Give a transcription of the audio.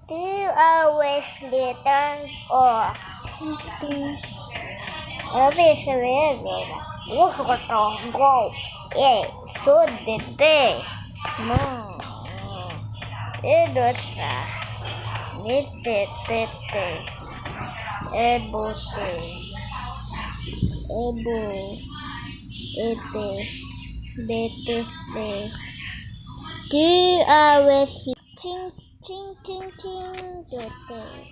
Do you always return or always available? Go. Yeah, so did they. No. Edota. Nitete. Ebote. Ebo. Ete. Beteste. Do you always ching ching ching ching today?